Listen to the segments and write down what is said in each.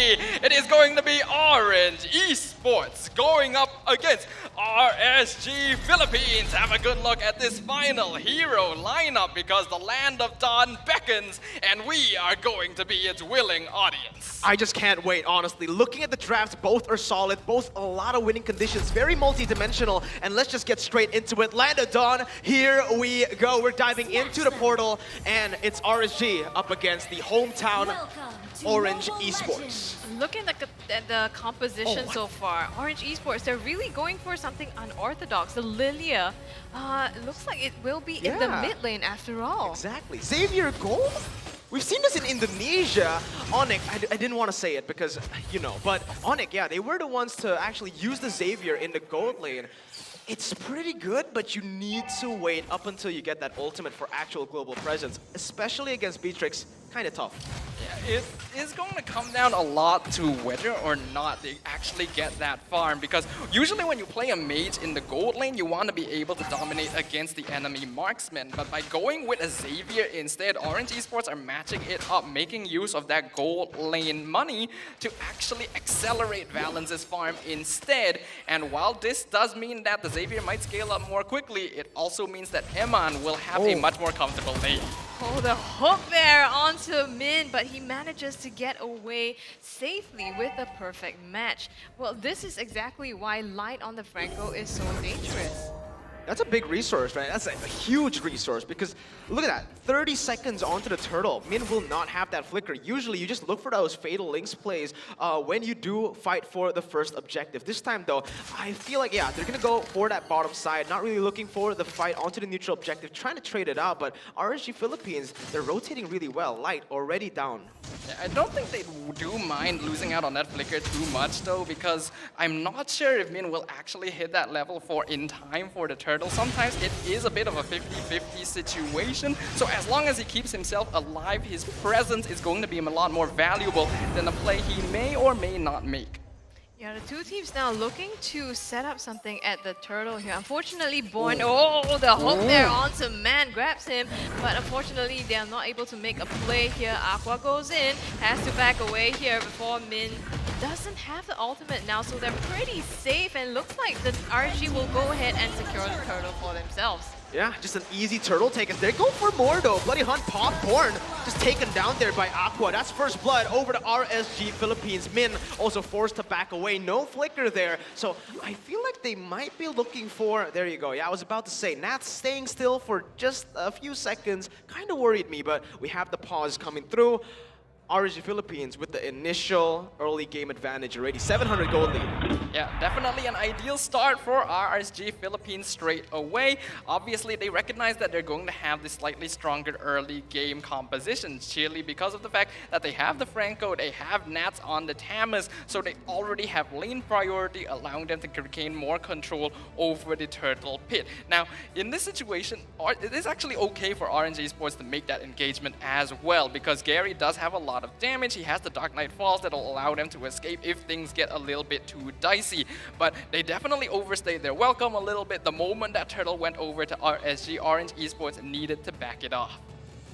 It is going to be Orange Esports going up against RSG Philippines. Have a good look at this final hero lineup because the land of Dawn beckons and we are going to be its willing audience. I just can't wait, honestly. Looking at the drafts, both are solid, both a lot of winning conditions, very multi-dimensional, and let's just get straight into it. Land of Dawn, here we go. We're diving into the portal, and it's RSG up against the hometown Orange Esports. Looking at the composition so far, Orange Esports, they're really going for something unorthodox. The Lilia looks like it will be in the mid lane after all. Exactly. Xavier Gold? We've seen this in Indonesia. Onyx, I didn't want to say it because, you know, but Onyx, yeah, they were the ones to actually use the Xavier in the gold lane. It's pretty good, but you need to wait up until you get that ultimate for actual global presence, especially against Beatrix. Kind of tough. Yeah, it is going to come down a lot to whether or not they actually get that farm, because usually when you play a mage in the gold lane, you want to be able to dominate against the enemy marksman, but by going with a Xavier instead, Orange Esports are matching it up, making use of that gold lane money to actually accelerate Valence's farm instead. And while this does mean that the Xavier might scale up more quickly, it also means that Eman will have a much more comfortable lane. Oh, the hook there onto Min, but he manages to get away safely with a perfect match. Well, this is exactly why Light on the Franco is so dangerous. That's a big resource, right? That's a huge resource because look at that, 30 seconds onto the turtle. Min will not have that flicker. Usually you just look for those Fatal Links plays when you do fight for the first objective. This time though, I feel like, yeah, they're gonna go for that bottom side, not really looking for the fight onto the neutral objective, trying to trade it out, but RSG Philippines, they're rotating really well. Light already down. Yeah, I don't think they do mind losing out on that flicker too much though, because I'm not sure if Min will actually hit that level in time for the turtle. Sometimes it is a bit of a 50-50 situation, so as long as he keeps himself alive, his presence is going to be a lot more valuable than a play he may or may not make. Yeah, the two teams now looking to set up something at the turtle here. Unfortunately, Born, the hook there onto Man, grabs him, but unfortunately they are not able to make a play here. Aqua goes in, has to back away here before Min doesn't have the ultimate now, so they're pretty safe, and looks like the RG will go ahead and secure the turtle for themselves. Yeah, just an easy turtle take. They go for more though. Bloody Hunt popcorn just taken down there by Aqua. That's first blood over to RSG Philippines. Min also forced to back away. No flicker there. So I feel like they might be looking for, there you go. Yeah, I was about to say, Nats staying still for just a few seconds kind of worried me, but we have the pause coming through. RSG Philippines with the initial early game advantage already. 700 gold lead. Yeah, definitely an ideal start for RSG Philippines straight away. Obviously, they recognize that they're going to have this slightly stronger early game composition, chiefly because of the fact that they have the Franco, they have Nats on the Tamas, so they already have lane priority, allowing them to gain more control over the turtle pit. Now, in this situation, it is actually okay for Orange Esports to make that engagement as well, because Gary does have a lot of damage. He has the Dark Knight Falls that'll allow them to escape if things get a little bit too dicey. But they definitely overstayed their welcome a little bit. The moment that turtle went over to RSG, Orange Esports needed to back it off.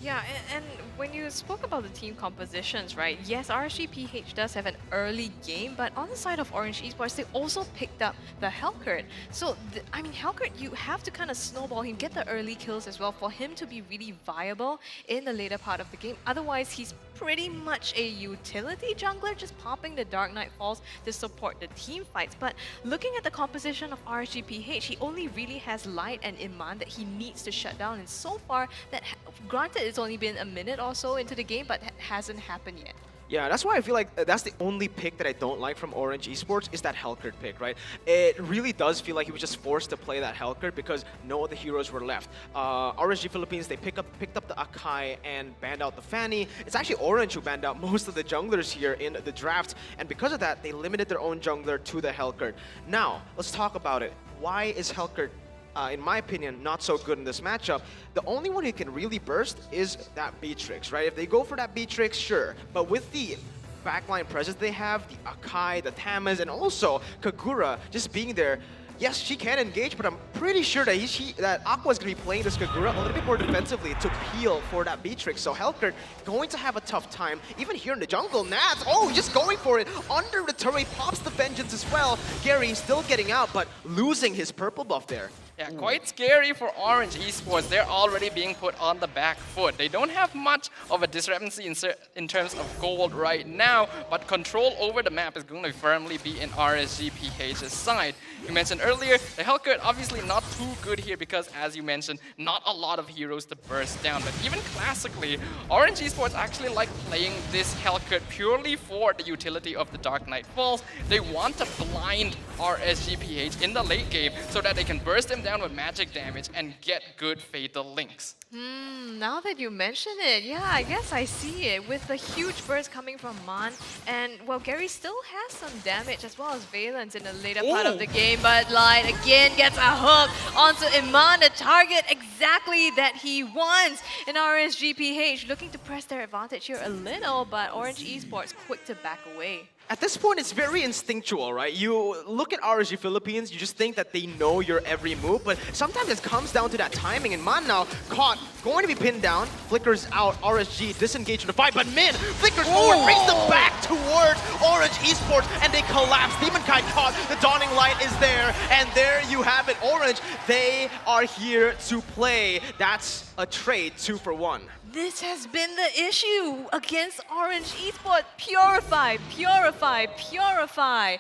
Yeah, and when you spoke about the team compositions, right? Yes, RSGPH does have an early game, but on the side of Orange Esports, they also picked up the Helkert. So, I mean, Helkert, you have to kind of snowball him, get the early kills as well for him to be really viable in the later part of the game. Otherwise, he's pretty much a utility jungler, just popping the Dark Knight Falls to support the team fights. But looking at the composition of RSGPH, he only really has Light and Iman that he needs to shut down. And so far, that granted, it's only been a minute or so into the game, but it hasn't happened yet. Yeah, that's why I feel like that's the only pick that I don't like from Orange Esports is that Helkert pick, right? It really does feel like he was just forced to play that Helkert because no other heroes were left. RSG Philippines, they picked up the Akai and banned out the Fanny. It's actually Orange who banned out most of the junglers here in the draft, and because of that, they limited their own jungler to the Helkert. Now, let's talk about it. Why is Helkert in my opinion, not so good in this matchup? The only one who can really burst is that Beatrix, right? If they go for that Beatrix, sure. But with the backline presence they have, the Akai, the Tamas, and also Kagura just being there, yes, she can engage, but I'm pretty sure that that Aqua is going to be playing this Kagura a little bit more defensively to peel for that Beatrix. So Hellcurt going to have a tough time. Even here in the jungle, Nats, just going for it. Under the turret, pops the Vengeance as well. Gary still getting out, but losing his purple buff there. Yeah, quite scary for Orange Esports. They're already being put on the back foot. They don't have much of a discrepancy in terms of gold right now, but control over the map is going to firmly be in RSG PH's side. You mentioned earlier, the Hellcurt obviously not too good here because, as you mentioned, not a lot of heroes to burst down. But even classically, Orange Esports actually like playing this Hellcurt purely for the utility of the Dark Knight Falls. They want to blind RSG PH in the late game so that they can burst them down with magic damage and get good fatal links. Now that you mention it, yeah, I guess I see it. With the huge burst coming from Man, and well, Gary still has some damage as well as Valence in the later part of the game, but Light again gets a hook onto Iman, the target exactly that he wants. In RSGPH looking to press their advantage here a little, but Orange Esports quick to back away. At this point, it's very instinctual, right? You look at RSG Philippines, you just think that they know your every move, but sometimes it comes down to that timing, and Man now caught, going to be pinned down, flickers out, RSG disengaged from the fight, but Min flickers forward, brings them back towards Orange Esports, and they collapse. Demonkite caught, the Dawning Light is there, and there you have it. Orange, they are here to play. That's a trade 2 for 1. This has been the issue against Orange Esports. Purify, purify, purify.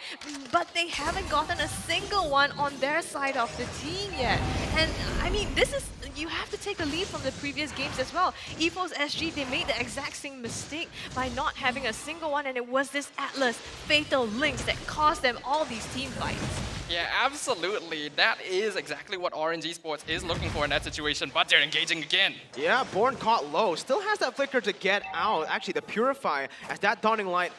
But they haven't gotten a single one on their side of the team yet. And I mean, this is, you have to take a lead from the previous games as well. EVOS SG, they made the exact same mistake by not having a single one, and it was this Atlas Fatal Links that caused them all these team fights. Yeah, absolutely. That is exactly what Orange Esports is looking for in that situation, but they're engaging again. Yeah, Born caught low. Still has that flicker to get out. Actually, the Purify, as that Dawning Light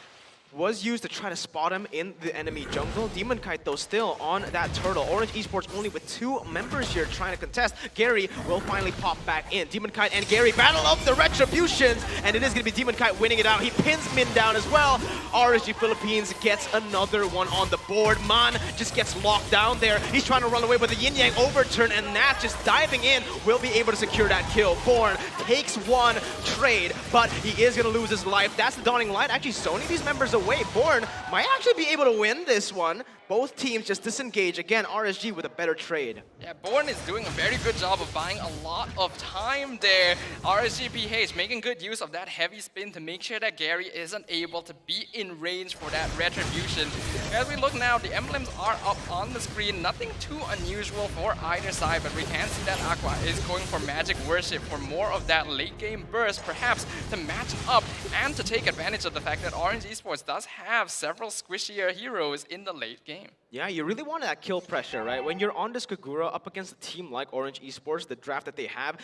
was used to try to spot him in the enemy jungle. Demonkite, though, still on that turtle. Orange Esports only with 2 members here trying to contest. Gary will finally pop back in. Demonkite and Gary battle of the Retributions, and it is going to be Demonkite winning it out. He pins Min down as well. RSG Philippines gets another one on the board. Man just gets locked down there. He's trying to run away with the Yin Yang overturn, and Nat just diving in will be able to secure that kill. Born takes 1 trade, but he is going to lose his life. That's the Dawning Light actually zoning these members away. Born might actually be able to win this one. Both teams just disengage. Again, RSG with a better trade. Yeah, Born is doing a very good job of buying a lot of time there. RSGPH making good use of that heavy spin to make sure that Gary isn't able to be in range for that retribution. As we look now, the emblems are up on the screen. Nothing too unusual for either side, but we can see that Aqua is going for Magic Worship for more of that late game burst, perhaps to match up and to take advantage of the fact that Orange Esports does have several squishier heroes in the late game. Yeah, you really want that kill pressure, right? When you're on this Kagura up against a team like Orange Esports, the draft that they have,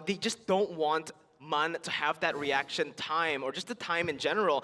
they just don't want Man to have that reaction time, or just the time in general,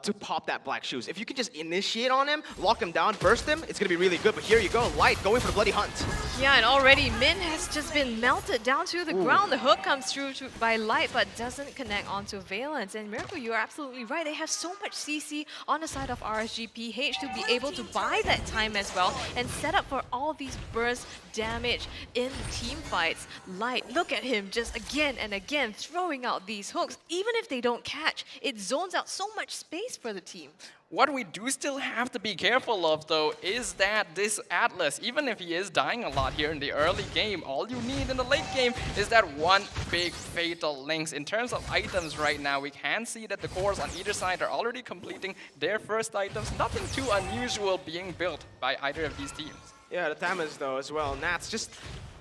to pop that Black Shoes. If you can just initiate on him, lock him down, burst him, it's going to be really good. But here you go, Light going for the Bloody Hunt. Yeah, and already Min has just been melted down to the ground. The hook comes through by Light, but doesn't connect onto Valence. And Miracle, you are absolutely right. They have so much CC on the side of RSGPH to be able to buy that time as well and set up for all these burst damage in the team fights. Light, look at him just again and again throwing out these hooks. Even if they don't catch, it zones out so much space for the team. What we do still have to be careful of, though, is that this Atlas, even if he is dying a lot here in the early game, all you need in the late game is that one big fatal links. In terms of items right now, we can see that the cores on either side are already completing their first items. Nothing too unusual being built by either of these teams. Yeah, the Thamas, though, as well. Nats just...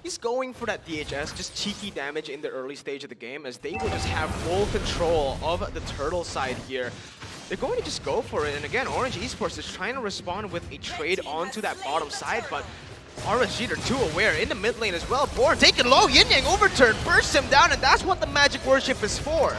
he's going for that DHS, just cheeky damage in the early stage of the game, as they will just have full control of the turtle side here. They're going to just go for it, and again, Orange Esports is trying to respond with a trade onto that bottom side, but RSG are too aware. In the mid lane as well, Born taking low, Yin Yang overturn, bursts him down, and that's what the Magic Worship is for.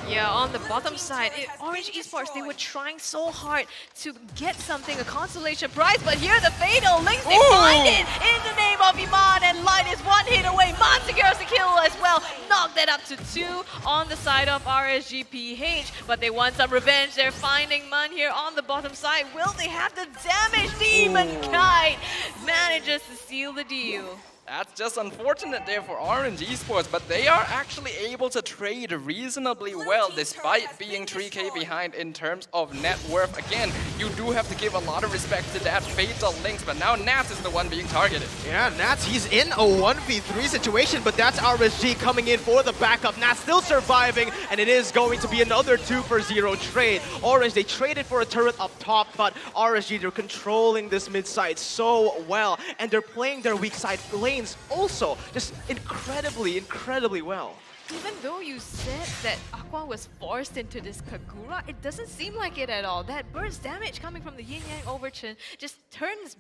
Yeah, on the bottom side, Orange Esports, they were trying so hard to get something, a consolation prize, but here the Fatal Links, they find it in the name of Iman, and Light is 1 hit away. Man secures the kill as well, knocked that up to 2 on the side of RSGPH, but they want some revenge. They're finding Man here on the bottom side. Will they have the damage? Demonkite manages to seal the deal. That's just unfortunate there for Orange Esports, but they are actually able to trade reasonably well despite being 3k behind in terms of net worth. Again, you do have to give a lot of respect to that Fatal Links, but now Nats is the one being targeted. Yeah, Nats, he's in a 1v3 situation, but that's RSG coming in for the backup. Nats still surviving, and it is going to be another 2-for-0 trade. Orange, they traded for a turret up top, but RSG, they're controlling this mid side so well, and they're playing their weak side lanes also just incredibly well. Even though you said that Aqua was forced into this Kagura, it doesn't seem like it at all. That burst damage coming from the Yin Yang Overchin just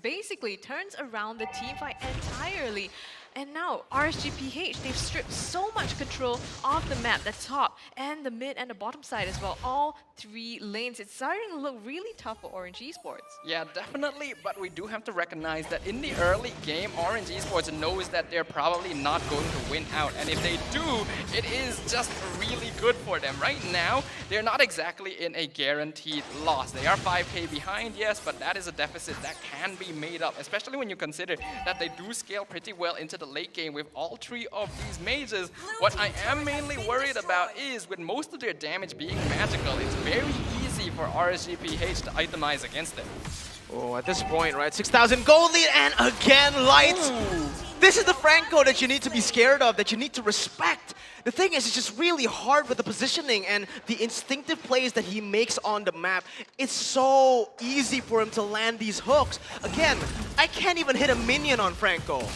basically turns around the team fight entirely. And now, RSGPH, they've stripped so much control of the map, the top and the mid and the bottom side as well. All 3 lanes. It's starting to look really tough for Orange Esports. Yeah, definitely, but we do have to recognize that in the early game, Orange Esports knows that they're probably not going to win out. And if they do, it is just really good for them. Right now, they're not exactly in a guaranteed loss. They are 5k behind, yes, but that is a deficit that can be made up, especially when you consider that they do scale pretty well into the late game with all 3 of these mages. What I am mainly worried about is with most of their damage being magical, it's very easy for RSGPH to itemize against them. Oh, at this point, right, 6,000 gold lead, and again, Lights. Ooh. This is the Franco that you need to be scared of, that you need to respect. The thing is, it's just really hard with the positioning and the instinctive plays that he makes on the map. It's so easy for him to land these hooks. Again, I can't even hit a minion on Franco.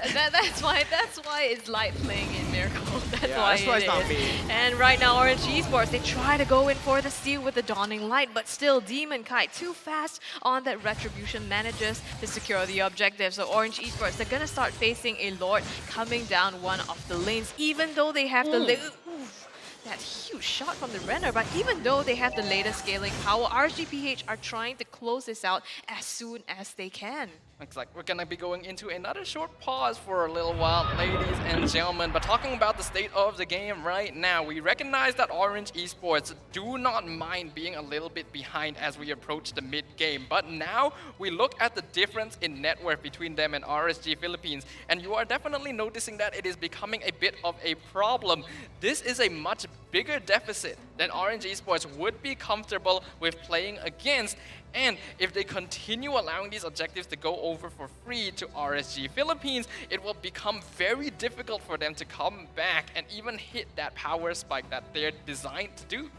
That's why it's Light playing in Miracle. That's why it's not me. And right now, Orange Esports, they try to go in for the steal with the Dawning Light, but still, Demon Kite too fast on that Retribution manages to secure the objective. So Orange Esports, they're gonna start facing a Lord coming down one of the lanes, even though they have the that huge shot from the Renner, but even though they have the latest scaling power, RSGPH are trying to close this out as soon as they can. Looks like we're gonna be going into another short pause for a little while, ladies and gentlemen. But talking about the state of the game right now, we recognize that Orange Esports do not mind being a little bit behind as we approach the mid-game. But now we look at the difference in net worth between them and RSG Philippines, and you are definitely noticing that it is becoming a bit of a problem. This is a much bigger deficit than Orange Esports would be comfortable with playing against. And if they continue allowing these objectives to go over for free to RSG Philippines, it will become very difficult for them to come back and even hit that power spike that they're designed to do.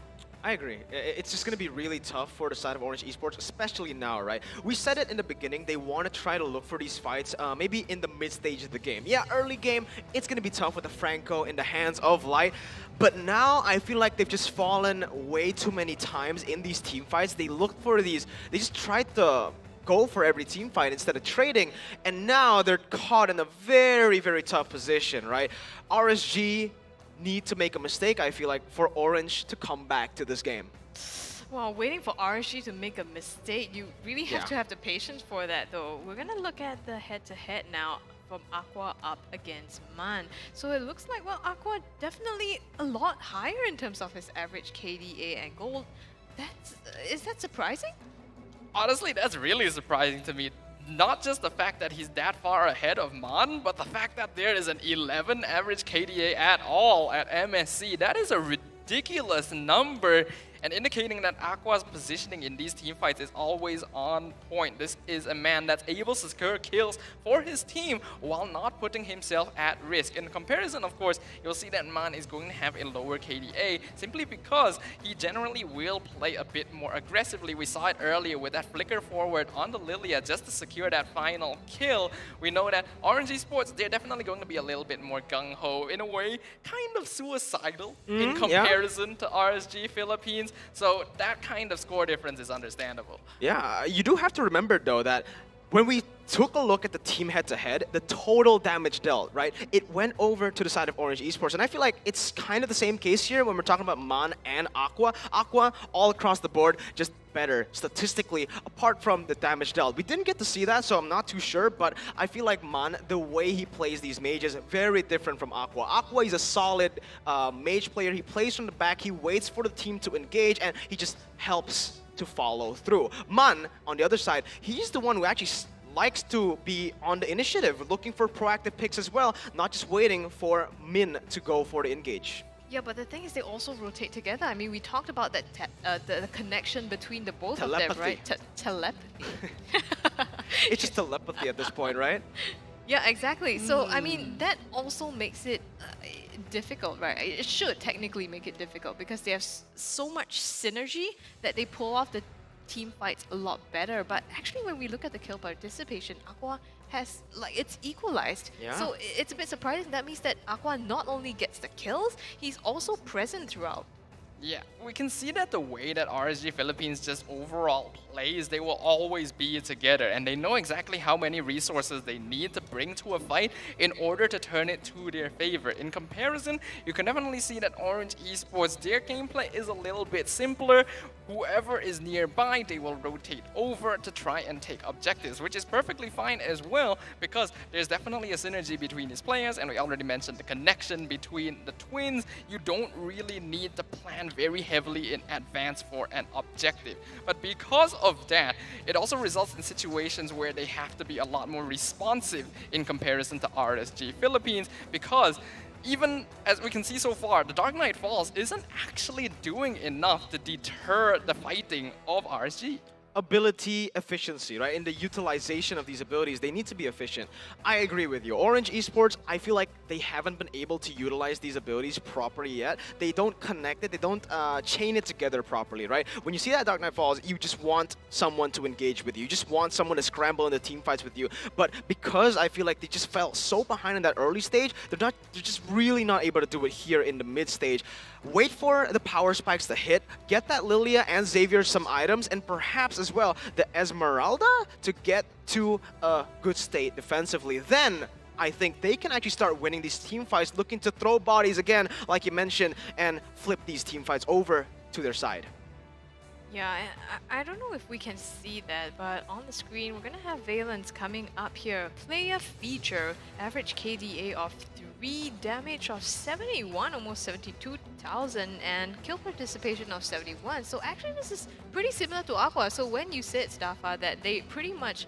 I agree. It's just going to be really tough for the side of Orange Esports, especially now, right? We said it in the beginning, they want to try to look for these fights maybe in the mid-stage of the game. Yeah, early game, it's going to be tough with the Franco in the hands of Light. But now I feel like they've just fallen way too many times in these team fights. They look for these, they just tried to go for every team fight instead of trading, and now they're caught in a very tough position, right? RSG need to make a mistake, I feel like, for Orange to come back to this game. Well, waiting for RSG to make a mistake, you really have to have the patience for that, though. We're gonna look at the head-to-head now from Aqua up against Man. So it looks like, well, Aqua definitely a lot higher in terms of his average KDA and gold. Is that surprising? Honestly, that's really surprising to me. Not just the fact that he's that far ahead of Mon, but the fact that there is an 11 average KDA at all at MSC. That is a ridiculous number, and indicating that Aqua's positioning in these team fights is always on point. This is a man that's able to secure kills for his team while not putting himself at risk. In comparison, of course, you'll see that Man is going to have a lower KDA simply because he generally will play a bit more aggressively. We saw it earlier with that flicker forward on the Lilia just to secure that final kill. We know that Orange Esports, they're definitely going to be a little bit more gung-ho, in a way, kind of suicidal in comparison to RSG Philippines. So that kind of score difference is understandable. Yeah, you do have to remember though that when we took a look at the team head-to-head, the total damage dealt, right? It went over to the side of Orange Esports, and I feel like it's kind of the same case here when we're talking about Man and Aqua. Aqua, all across the board, just better statistically, apart from the damage dealt. We didn't get to see that, so I'm not too sure, but I feel like Man, the way he plays these mages, very different from Aqua. Aqua is a solid mage player. He plays from the back, he waits for the team to engage, and he just helps to follow through. Man, on the other side, he's the one who actually likes to be on the initiative, looking for proactive picks as well, not just waiting for Min to go for the engage. Yeah, but the thing is, they also rotate together. I mean, we talked about that the connection between the both of them, Telepathy. right? Telepathy. It's just telepathy at this point, right? Yeah, exactly. So, I mean, that also makes it difficult, right? It should technically make it difficult because they have so much synergy that they pull off the team fights a lot better. But actually, when we look at the kill participation, Aqua has, like, it's equalized. Yeah. So it's a bit surprising. That means that Aqua not only gets the kills, he's also present throughout. Yeah, we can see that the way that RSG Philippines just overall plays, they will always be together, and they know exactly how many resources they need to bring to a fight in order to turn it to their favor. In comparison, you can definitely see that Orange Esports, their gameplay is a little bit simpler. Whoever is nearby, they will rotate over to try and take objectives, which is perfectly fine as well, because there's definitely a synergy between these players, and we already mentioned the connection between the twins. You don't really need to plan very heavily in advance for an objective. But because of that, it also results in situations where they have to be a lot more responsive in comparison to RSG Philippines, because even as we can see so far, the Dark Knight Falls isn't actually doing enough to deter the fighting of RSG. Ability efficiency, right? In the utilization of these abilities, they need to be efficient. I agree with you. Orange Esports, I feel like they haven't been able to utilize these abilities properly yet. They don't connect it, they don't chain it together properly, right? When you see that Dark Knight Falls, you just want someone to engage with you. You just want someone to scramble in the team fights with you. But because I feel like they just fell so behind in that early stage, they're just really not able to do it here in the mid stage. Wait for the power spikes to hit, get that Lilia and Xavier some items, and perhaps as well the Esmeralda to get to a good state defensively. Then I think they can actually start winning these team fights, looking to throw bodies again, like you mentioned, and flip these team fights over to their side. Yeah, I don't know if we can see that, but on the screen, we're going to have Valence coming up here. Player feature, average KDA of 3, damage of 71, almost 72,000, and kill participation of 71. So actually, this is pretty similar to Aqua. So when you said, Staffa, that they pretty much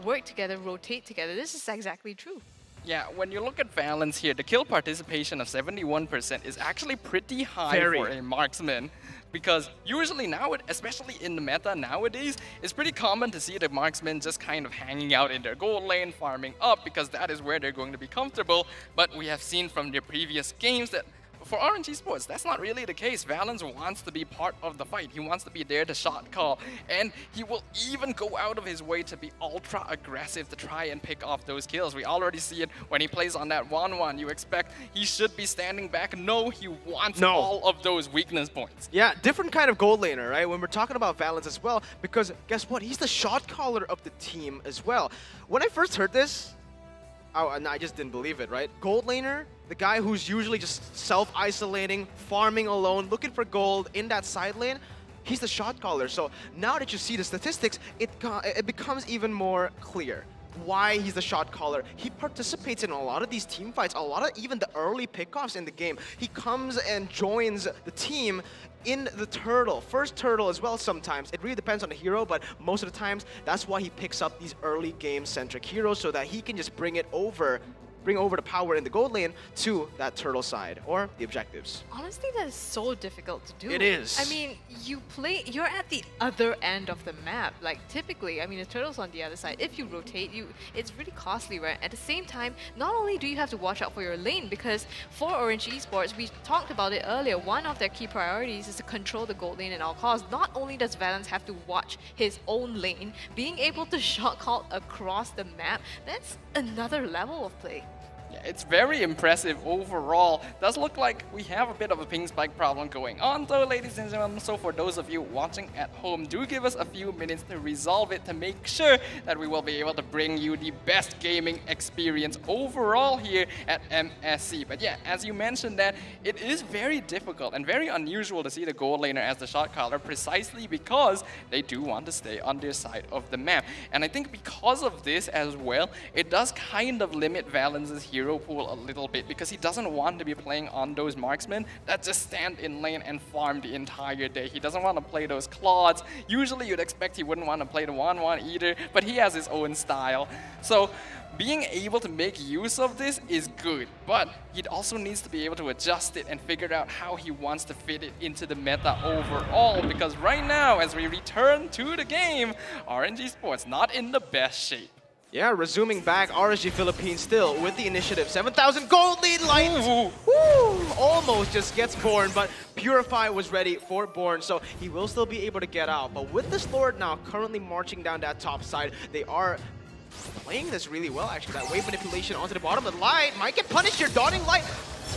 work together, rotate together, this is exactly true. Yeah, when you look at Valence here, the kill participation of 71% is actually pretty high for a marksman. Because usually now, especially in the meta nowadays, it's pretty common to see the marksmen just kind of hanging out in their gold lane, farming up, because that is where they're going to be comfortable. But we have seen from their previous games that for Orange Esports, that's not really the case. Valence wants to be part of the fight. He wants to be there to shot call. And he will even go out of his way to be ultra aggressive to try and pick off those kills. We already see it when he plays on that 1-1. You expect he should be standing back. No, he wants all of those weakness points. Yeah, different kind of gold laner, right? When we're talking about Valence as well, because guess what? He's the shot caller of the team as well. When I first heard this, I just didn't believe it, right? Gold laner, the guy who's usually just self-isolating, farming alone, looking for gold in that side lane, he's the shot caller. So now that you see the statistics, it becomes even more clear why he's the shot caller. He participates in a lot of these team fights, a lot of even the early pickoffs in the game. He comes and joins the team in the turtle, first turtle as well sometimes. It really depends on the hero, but most of the times, that's why he picks up these early game-centric heroes so that he can just bring over the power in the gold lane to that turtle side or the objectives. Honestly, that is so difficult to do. It is. I mean, you're at the other end of the map. Like typically, I mean, the turtle's on the other side. If you rotate, it's really costly, right? At the same time, not only do you have to watch out for your lane, because for Orange Esports, we talked about it earlier, one of their key priorities is to control the gold lane at all costs. Not only does Valence have to watch his own lane, being able to shot call across the map, that's another level of play. Yeah, it's very impressive overall. Does look like we have a bit of a ping spike problem going on though, ladies and gentlemen. So for those of you watching at home, do give us a few minutes to resolve it to make sure that we will be able to bring you the best gaming experience overall here at MSC. But yeah, as you mentioned that, it is very difficult and very unusual to see the gold laner as the shot caller precisely because they do want to stay on their side of the map. And I think because of this as well, it does kind of limit Valence's hero hero pool a little bit because he doesn't want to be playing on those marksmen that just stand in lane and farm the entire day. He doesn't want to play those Claudes. Usually you'd expect he wouldn't want to play the 1-1 either, but he has his own style. So being able to make use of this is good, but he also needs to be able to adjust it and figure out how he wants to fit it into the meta overall, because right now, as we return to the game, RNG Esports not in the best shape. Yeah, resuming back, RSG Philippines still with the initiative. 7,000 gold lead, Light! Woo! Almost just gets Born, but Purify was ready for Born, so he will still be able to get out. But with this Lord now currently marching down that top side, they are playing this really well, actually. That wave manipulation onto the bottom of the Light might get punished here. Dawning Light.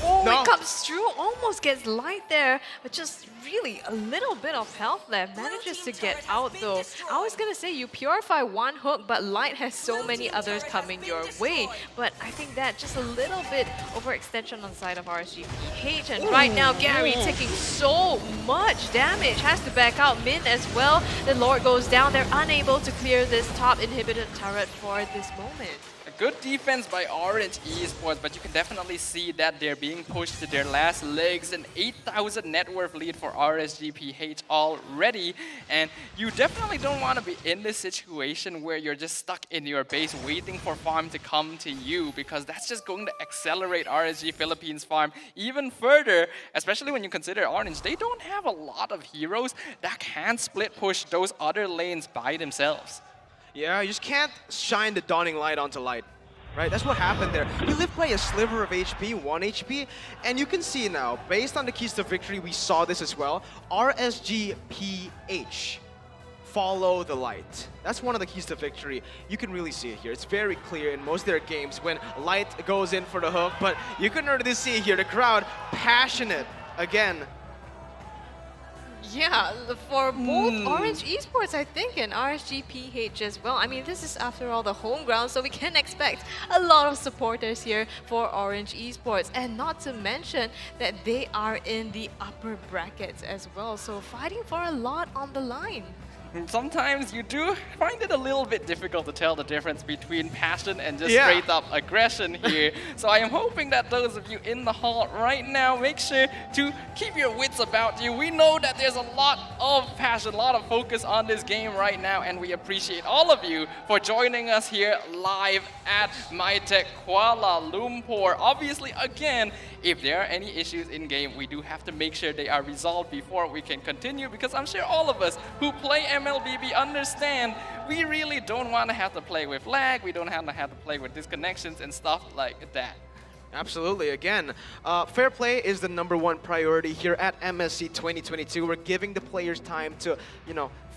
Oh, No. it comes through, almost gets Light there, but just really a little bit of health left. Manages to get out though. I was gonna say you purify one hook, but Light has so many others coming your way. But I think that just a little bit overextension on the side of RSGPH. And right now, Gary taking so much damage, has to back out. Min as well. The Lord goes down. They're unable to clear this top inhibited turret for this moment. Good defense by Orange Esports, but you can definitely see that they're being pushed to their last legs. An 8,000 net worth lead for RSGPH already. And you definitely don't want to be in this situation where you're just stuck in your base waiting for farm to come to you, because that's just going to accelerate RSG Philippines farm even further, especially when you consider Orange. They don't have a lot of heroes that can split push those other lanes by themselves. Yeah, you just can't shine the Dawning Light onto Light, right? That's what happened there. He lived by a sliver of HP, 1 HP, and you can see now, based on the keys to victory, we saw this as well. RSGPH, follow the Light. That's one of the keys to victory. You can really see it here. It's very clear in most of their games when Light goes in for the hook, but you can already see here, the crowd passionate again. Yeah, for both Orange Esports, I think, and RSGPH as well. I mean, this is, after all, the home ground, so we can expect a lot of supporters here for Orange Esports. And not to mention that they are in the upper brackets as well, so fighting for a lot on the line. Sometimes you do find it a little bit difficult to tell the difference between passion and just Yeah. straight up aggression here. So I am hoping that those of you in the hall right now, make sure to keep your wits about you. We know that there's a lot of passion, a lot of focus on this game right now, and we appreciate all of you for joining us here live at MyTech Kuala Lumpur. Obviously, again, if there are any issues in game, we do have to make sure they are resolved before we can continue, because I'm sure all of us who play MLBB understand we really don't want to have to play with lag, we don't have to play with disconnections and stuff like that. Absolutely. Again, fair play is the #1 priority here at MSC 2022. We're giving the players time to,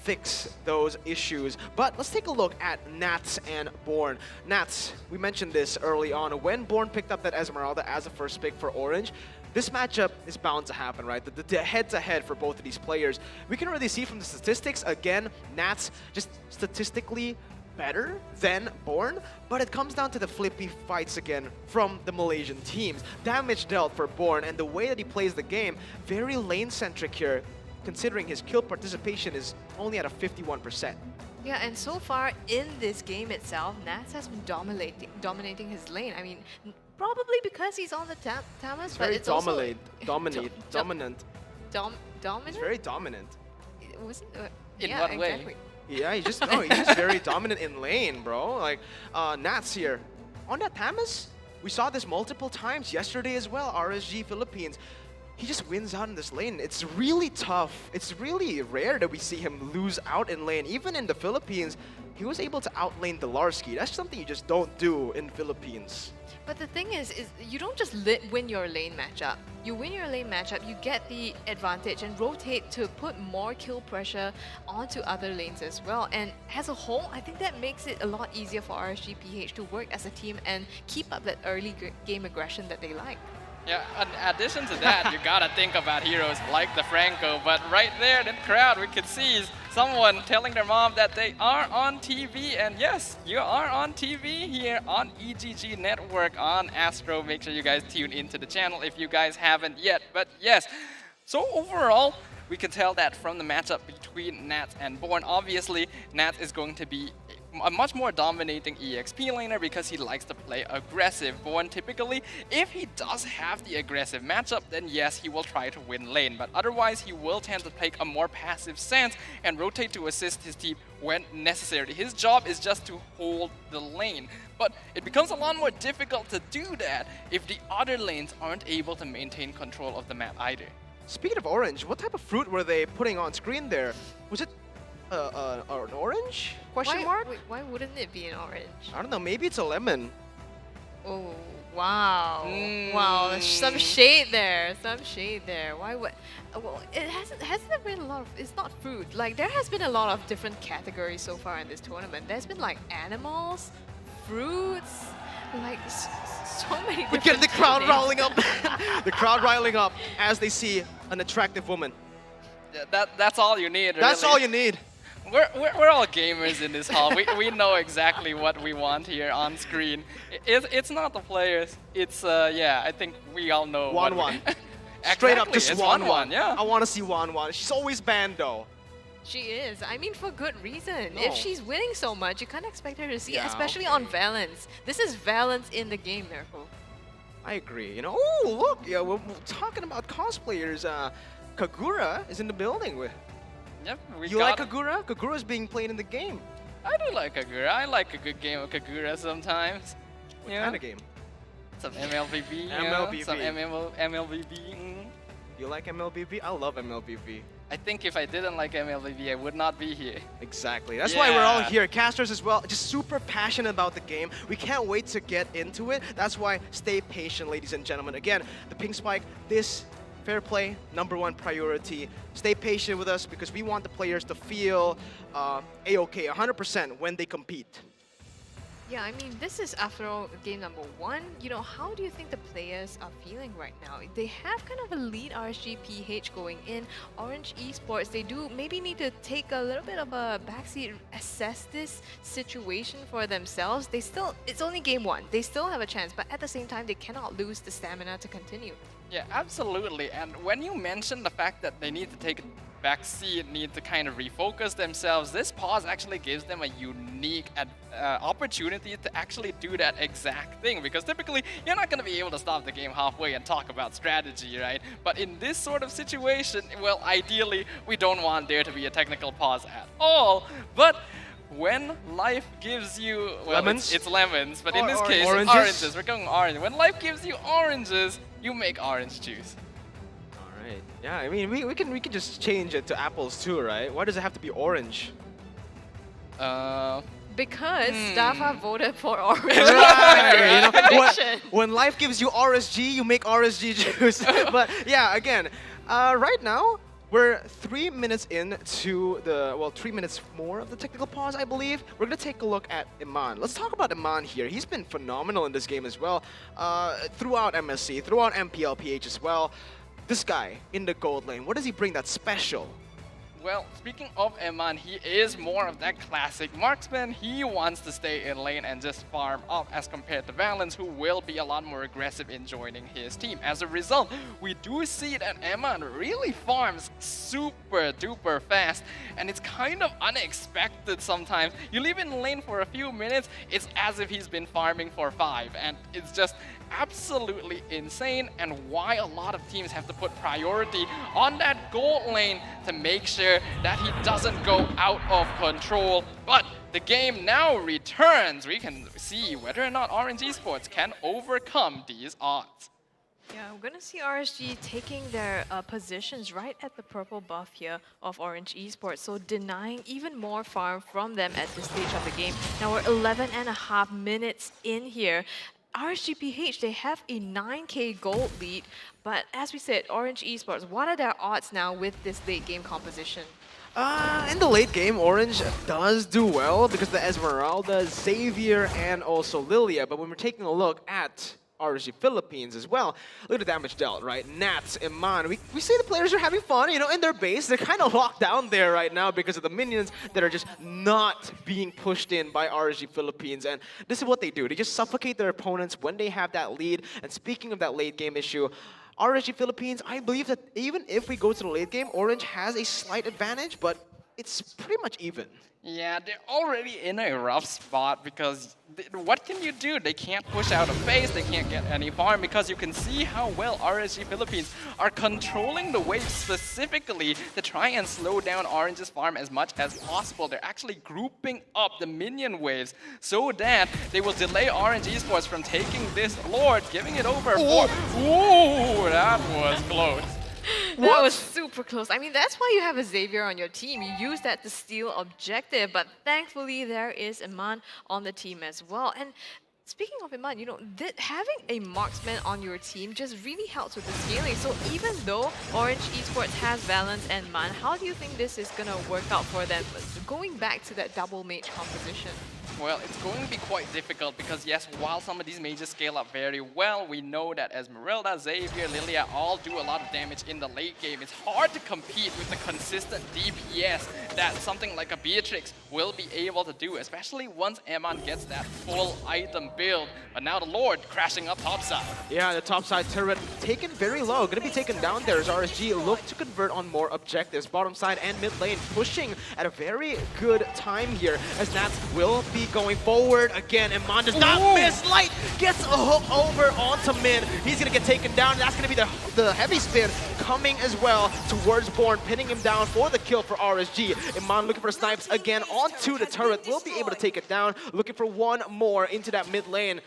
fix those issues. But let's take a look at Nats and Born. Nats, we mentioned this early on. When Born picked up that Esmeralda as a first pick for Orange, this matchup is bound to happen, right? The head-to-head for both of these players. We can already see from the statistics, again, Nats just statistically better than Born, but it comes down to the flippy fights again from the Malaysian teams. Damage dealt for Born, and the way that he plays the game, very lane-centric here, considering his kill participation is only at a 51%. Yeah, and so far in this game itself, Nats has been dominating his lane. I mean, probably because he's on the Tamas, but it's dominant. dominant. It's very dominant. Wasn't In yeah, what way? exactly. Yeah, he's just very dominant in lane, bro. Like, Nats here. On that Tamas, we saw this multiple times yesterday as well, RSG Philippines. He just wins out in this lane. It's really tough. It's really rare that we see him lose out in lane. Even in the Philippines, he was able to outlane Delarski. That's something you just don't do in Philippines. But the thing is you don't just win your lane matchup. You win your lane matchup, you get the advantage and rotate to put more kill pressure onto other lanes as well. And as a whole, I think that makes it a lot easier for RSGPH to work as a team and keep up that early game aggression that they like. Yeah, in addition to that, you gotta think about heroes like the Franco, but right there in the crowd we can see someone telling their mom that they are on TV, and yes, you are on TV here on EGG Network on Astro. Make sure you guys tune into the channel if you guys haven't yet, but yes. So overall, we can tell that from the matchup between Nats and Born, obviously, Nats is going to be a much more dominating EXP laner because he likes to play aggressive. Born typically, if he does have the aggressive matchup, then yes, he will try to win lane. But otherwise, he will tend to take a more passive stance and rotate to assist his team when necessary. His job is just to hold the lane. But it becomes a lot more difficult to do that if the other lanes aren't able to maintain control of the map either. Speaking of orange, what type of fruit were they putting on screen there? Was it an orange? Question mark? Wait, why wouldn't it be an orange? I don't know. Maybe it's a lemon. Oh, wow. Wow, there's some shade there. Some shade there. Why would... Well, it hasn't there been a lot of... It's not fruit. Like, there has been a lot of different categories so far in this tournament. There's been, like, animals, fruits, like, so many We different get the crowd things. riling up. The crowd riling up as they see an attractive woman. Yeah, that's all you need, That's really. all you need. We're all gamers in this hall. We know exactly what we want here on screen. It's not the players. It's yeah. I think we all know. Wan what Wan. we- Straight up, Exactly, just it's Wan Wan. Yeah. I want to see Wan Wan. She's always banned though. She is. I mean, for good reason. No. If she's winning so much, you can't expect her to see it, Yeah, especially okay. on Valence. This is Valence in the game, Miracle. I agree. You know. Oh, look. Yeah, we're talking about cosplayers. Kagura is in the building. Yep. You like Kagura? Kagura's being played in the game. I do like Kagura. I like a good game of Kagura sometimes. What Yeah. kind of game? Some MLBB. you know, MLBB. Some MLBB. You like MLBB? I love MLBB. I think if I didn't like MLBB, I would not be here. Exactly. That's why we're all Yeah. here. Casters as well, just super passionate about the game. We can't wait to get into it. That's why stay patient, ladies and gentlemen. Again, the pink spike, this fair play, #1 priority. Stay patient with us because we want the players to feel A-OK, 100% when they compete. Yeah, I mean, this is, after all, game #1. You know, how do you think the players are feeling right now? They have kind of a lead RSG PH going in. Orange Esports, they do maybe need to take a little bit of a backseat, assess this situation for themselves. They still, it's only game 1. They still have a chance, but at the same time, they cannot lose the stamina to continue. Yeah, absolutely. And when you mention the fact that they need to take a back seat, need to kind of refocus themselves, this pause actually gives them a unique opportunity to actually do that exact thing. Because typically, you're not going to be able to stop the game halfway and talk about strategy, right? But in this sort of situation, well, ideally, we don't want there to be a technical pause at all. But when life gives you, well, Lemons? it's lemons, but in this case, oranges? oranges. We're going orange. When life gives you oranges, you make orange juice. All right. Yeah, I mean, we can just change it to apples too, right? Why does it have to be orange? Because Dafa voted for Orange. Right, you know, Prediction. when life gives you RSG, you make RSG juice. But yeah, again, right now, we're 3 minutes into the, well, 3 minutes more of the technical pause, I believe. We're going to take a look at Iman. Let's talk about Iman here. He's been phenomenal in this game as well, throughout MSC, throughout MPLPH as well. This guy in the gold lane, what does he bring that's special? Well, speaking of Eman, he is more of that classic marksman. He wants to stay in lane and just farm up as compared to Valence, who will be a lot more aggressive in joining his team. As a result, we do see that Eman really farms super duper fast, and it's kind of unexpected sometimes. You leave in lane for a few minutes, it's as if he's been farming for 5, and it's just absolutely insane, and why a lot of teams have to put priority on that gold lane to make sure that he doesn't go out of control. But the game now returns. We can see whether or not Orange Esports can overcome these odds. Yeah, we're gonna see RSG taking their positions right at the purple buff here of Orange Esports, so denying even more farm from them at this stage of the game. Now we're 11.5 minutes in here. RSGPH, they have a 9k gold lead, but as we said, Orange Esports, what are their odds now with this late game composition? In the late game, Orange does do well because the Esmeralda, Xavier, and also Lilia. But when we're taking a look at RSG Philippines as well, look at the damage dealt, right? Nats, Iman, we see the players are having fun, you know, in their base. They're kind of locked down there right now because of the minions that are just not being pushed in by RSG Philippines. And this is what they do. They just suffocate their opponents when they have that lead. And speaking of that late game issue, RSG Philippines, I believe that even if we go to the late game, Orange has a slight advantage, but it's pretty much even. Yeah, they're already in a rough spot because what can you do? They can't push out a phase, they can't get any farm because you can see how well RSG Philippines are controlling the wave specifically to try and slow down Orange's farm as much as possible. They're actually grouping up the minion waves so that they will delay Orange Esports from taking this Lord, giving it over for... Ooh, that was close. That was super close. I mean, that's why you have a Xavier on your team. You use that to steal objective, but thankfully there is Iman on the team as well. And speaking of Iman, you know, having a marksman on your team just really helps with the scaling. So even though Orange Esports has Valence and Man, how do you think this is going to work out for them? Going back to that double mage composition. Well, it's going to be quite difficult because yes, while some of these mages scale up very well, we know that Esmeralda, Xavier, Lilia all do a lot of damage in the late game. It's hard to compete with the consistent DPS that something like a Beatrix will be able to do, especially once Eman gets that full item build. But now the Lord crashing up topside. Yeah, the topside turret taken very low. Going to be taken down there as RSG look to convert on more objectives. Bottom side and mid lane pushing at a very good time here as Nats will be going forward again. Iman does not miss. Light gets a hook over onto mid. He's going to get taken down. That's going to be the heavy spin coming as well towards Born, pinning him down for the kill for RSG. Iman looking for snipes again onto the turret. Will be able to take it down. Looking for one more into that mid lane.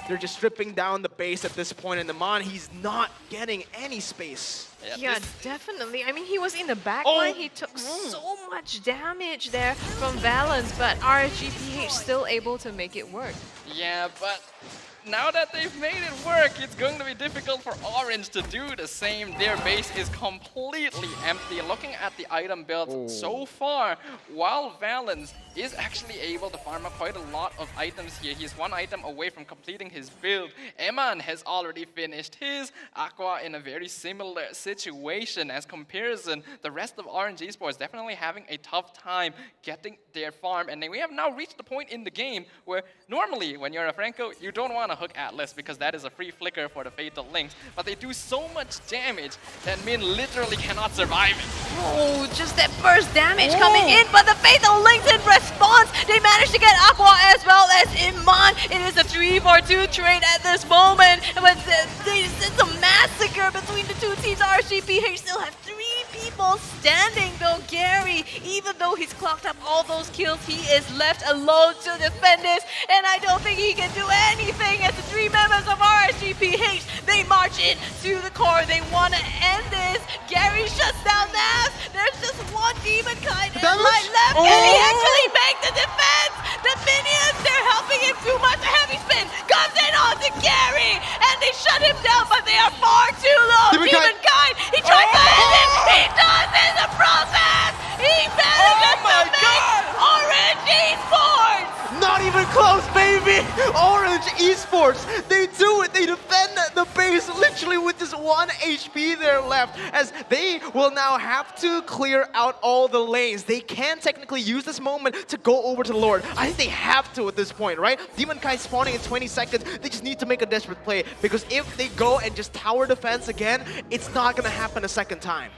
They're just stripping down the base at this point, and Iman, he's not getting any space. Yeah, definitely. I mean, he was in the back line. He took so much damage there from Valence, but RSGPH still able to make it work. Yeah, but now that they've made it work, it's going to be difficult for Orange to do the same. Their base is completely empty. Looking at the item build so far, while Valence is actually able to farm up quite a lot of items here. He's one item away from completing his build. Eman has already finished his. Aqua in a very similar situation as comparison. The rest of Orange Esports definitely having a tough time getting their farm. And then we have now reached the point in the game where normally when you're a Franco, you don't want to hook Atlas because that is a free flicker for the Fatal Links. But they do so much damage that Min literally cannot survive it. Oh, just that burst damage coming in, but the Fatal Links in response, they managed to get Aqua as well as Iman. It is a 3-4-2 trade at this moment, but it's a massacre between the two teams. RSGPH still have 3 people standing though. Gary, even though he's clocked up all those kills, he is left alone to defend this, and I don't think he can do anything as the 3 members of RSGPH, they march in to the core. They want to end this. Gary shuts down Navs. There's just one Demon Kind and Light left. Can he actually make the defense? The minions, they're helping him too much. The heavy spin comes in onto Gary, and they shut him down, but they are far too low. Demon Kind, he tries to end it. He does in the process. He manages to make Orange Esports. Not even close, baby! Orange Esports, they do it. They defend the base literally with just 1 HP there left, as they will now have to clear out all the lanes. They can technically use this moment to go over to the Lord. I think they have to at this point, right? Demon Kai spawning in 20 seconds. They just need to make a desperate play, because if they go and just tower defense again, it's not gonna happen a second time.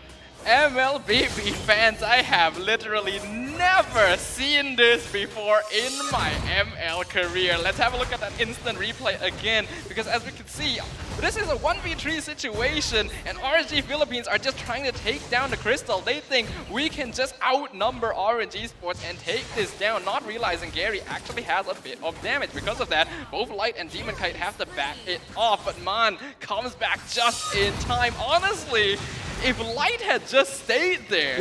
MLBB fans, I have literally never seen this before in my ML career. Let's have a look at that instant replay again, because as we can see, this is a 1v3 situation, and RSG Philippines are just trying to take down the Crystal. They think we can just outnumber Orange Esports and take this down, not realizing Gary actually has a bit of damage. Because of that, both Light and Demon Kite have to back it off, but Man comes back just in time. Honestly, if Light had just stayed there,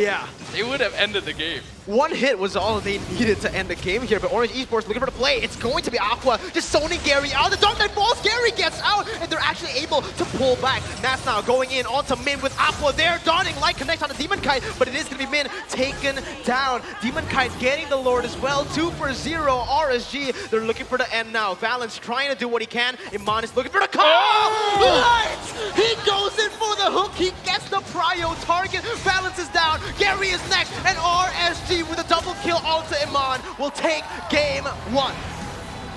they would have ended the game. 1 hit was all they needed to end the game here, but Orange Esports looking for the play. It's going to be Aqua just zoning Gary out. The Dark Knight falls, Gary gets out, and they're actually able to pull back. Nats now going in onto Min with Aqua there. Dawning Light connects on the Demon Kite, but it is going to be Min taken down. Demon Kite getting the Lord as well. 2-for-0 RSG. They're looking for the end now. Valence trying to do what he can. Iman is looking for the call. Light! He goes in for the hook. He gets the prio target. Valence is down. Gary is next, and RSG with a double kill onto Iman will take game 1.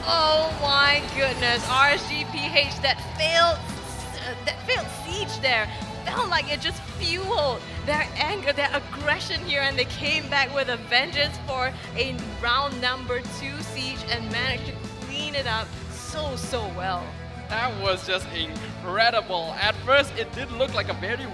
Oh my goodness, RSGPH that failed siege there. felt like it just fueled their anger, their aggression here, and they came back with a vengeance for a round number 2 siege and managed to clean it up so well. That was just incredible. At first, it did look like a very